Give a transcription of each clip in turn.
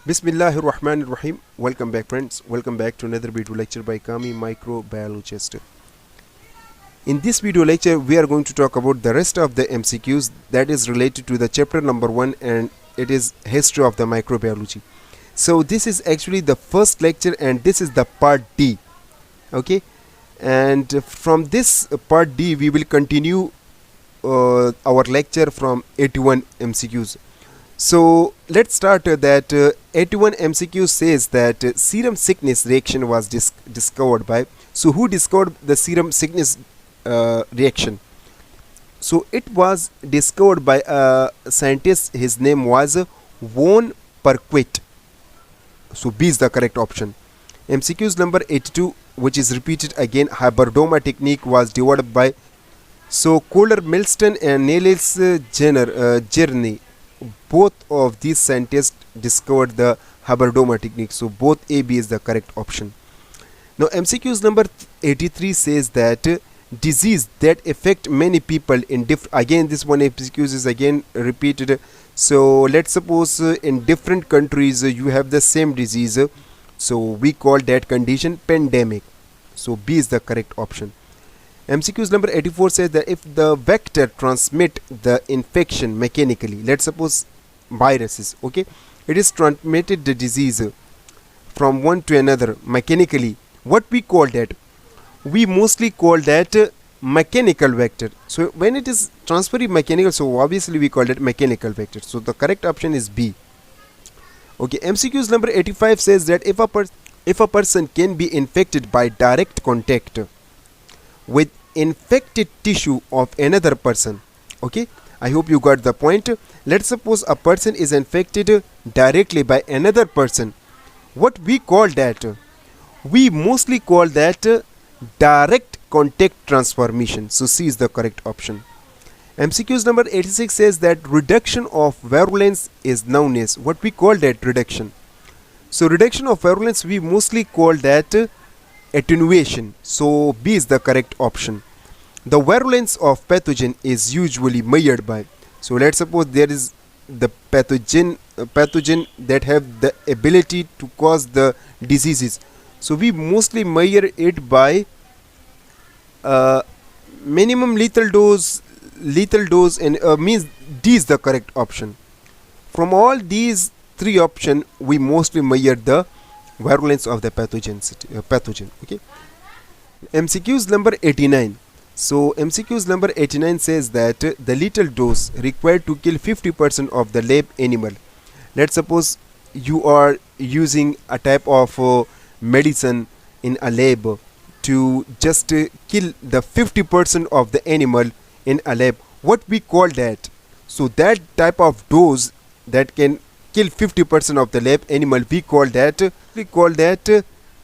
Bismillahir Rahmanir Rahim. Welcome back, friends. Welcome back to another video lecture by Kami, microbiologist. In this video lecture, we are going to talk about the rest of the MCQs that is related to the chapter number 1, and it is history of the microbiology. So this is actually the first lecture, and this is the part D. Okay, and from this part D, we will continue our lecture from 81 MCQs. So let's start that 81 MCQ says that serum sickness reaction was discovered by. So who discovered the serum sickness reaction? So it was discovered by a scientist. His name was von Perquet. So B is the correct option. MCQs number 82, which is repeated again, hybridoma technique was developed by. So Kohler, Milston and Niels Jerne. Both of these scientists discovered the hybridoma technique. So both A, B is the correct option. Now MCQs number 83 says that disease that affect many people in again this one MCQs is again repeated. So let's suppose in different countries you have the same disease, so we call that condition pandemic. So B is the correct option. MCQs number 84 says that if the vector transmit the infection mechanically, let's suppose viruses, okay, it is transmitted the disease from one to another mechanically, what we call that? We mostly call that mechanical vector. So when it is transferring mechanical, so obviously we call it mechanical vector. So the correct option is B. Okay, MCQs number 85 says that if a person can be infected by direct contact with infected tissue of another person, okay, I hope you got the point. Let's suppose a person is infected directly by another person. What we call that? We mostly call that direct contact transformation. So C is the correct option. MCQs number 86 says that reduction of virulence is known as, what we call that reduction? So reduction of virulence, we mostly call that attenuation. So B is the correct option. The virulence of pathogen is usually measured by. So let's suppose there is the pathogen that have the ability to cause the diseases. So we mostly measure it by minimum lethal dose, and means D is the correct option. From all these three options, we mostly measure the virulence of the pathogen. Okay. MCQs number 89. So MCQs number 89 says that the lethal dose required to kill 50% of the lab animal. Let's suppose you are using a type of medicine in a lab to just kill the 50% of the animal in a lab. What we call that? So that type of dose that can kill 50% of the lab animal, we call that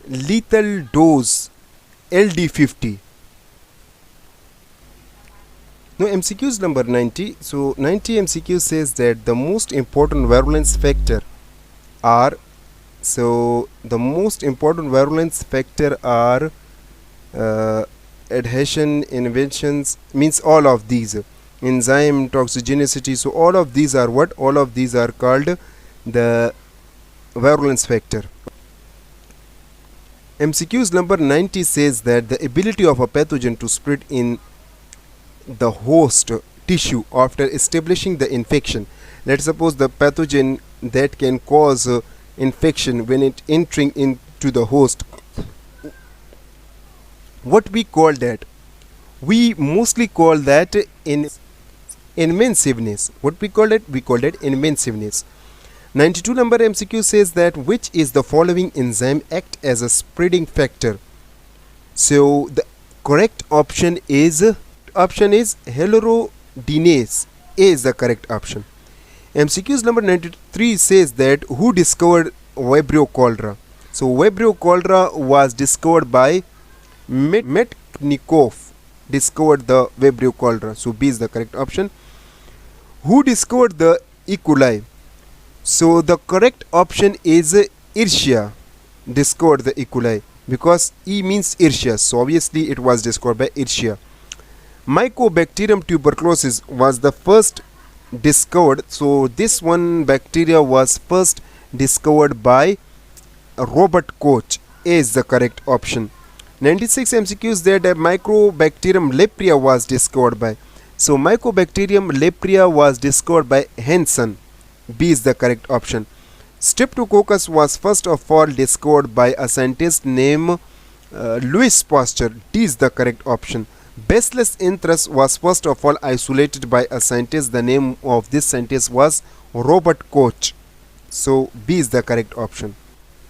lethal dose, LD50. Now MCQs number 90. So 90 MCQ says that the most important virulence factor are, so the most important virulence factor are adhesion, inventions, means all of these, enzyme, toxigenicity. So all of these are what? All of these are called the virulence factor. MCQs number 90 says that the ability of a pathogen to spread in the host tissue after establishing the infection. Let's suppose the pathogen that can cause infection when it entering into the host, what we call that? We mostly call that invasiveness. What we call it? We call it invasiveness. 92 number MCQ says that which is the following enzyme act as a spreading factor? So the correct option is hyaluronidase. A is the correct option. MCQs number 93 says that who discovered Vibrio cholera? So Vibrio cholera was discovered by Metchnikoff. Discovered the Vibrio cholera. So B is the correct option. Who discovered the E. coli? So the correct option is Escherichia discovered the E. coli, because E means Escherichia. So obviously it was discovered by Escherichia. Mycobacterium tuberculosis was the first discovered. So this one bacteria was first discovered by Robert Koch. A is the correct option. 96 MCQs that Microbacterium lepria was discovered by. So Mycobacterium lepria was discovered by Henson. B is the correct option. Streptococcus was first of all discovered by a scientist named Louis Pasteur. D is the correct option. Bacillus anthracis was first of all isolated by a scientist. The name of this scientist was Robert Koch. So B is the correct option.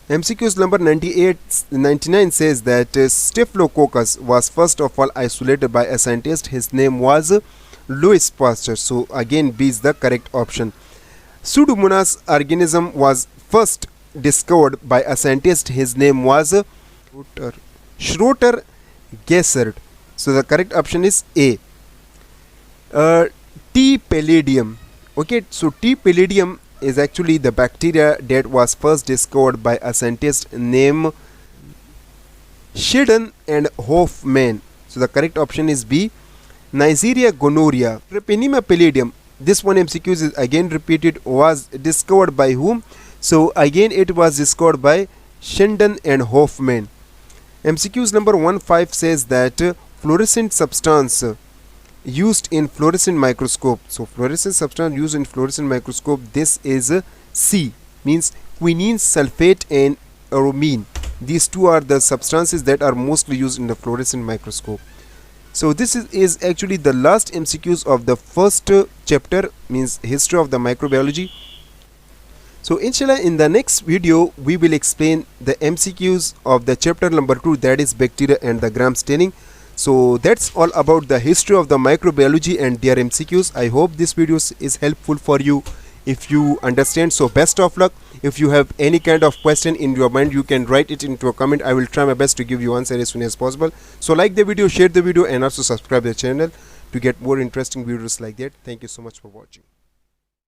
MCQs number 99 says that Staphylococcus was first of all isolated by a scientist. His name was Louis Pasteur. So again B is the correct option. Pseudomonas organism was first discovered by a scientist. His name was Schroeter Gessert. So the correct option is A. T. pallidum. Okay, so T. pallidum is actually the bacteria that was first discovered by a scientist named Shedden and Hoffman. So the correct option is B. Neisseria gonorrhea. Treponema pallidum. This one MCQs is again repeated. Was discovered by whom? So again it was discovered by Shedden and Hoffman. MCQs number 15 says that fluorescent substance used in fluorescent microscope. So fluorescent substance used in fluorescent microscope, this is C, means quinine sulfate and aromin. These two are the substances that are mostly used in the fluorescent microscope. So this is actually the last MCQs of the first chapter, means history of the microbiology. So inshallah in the next video we will explain the MCQs of the chapter number 2, that is bacteria and the gram staining. So that's all about the history of the microbiology and their MCQs. I hope this video is helpful for you if you understand. So best of luck. If you have any kind of question in your mind, you can write it into a comment. I will try my best to give you answer as soon as possible. So like the video, share the video, and also subscribe the channel to get more interesting videos like that. Thank you so much for watching.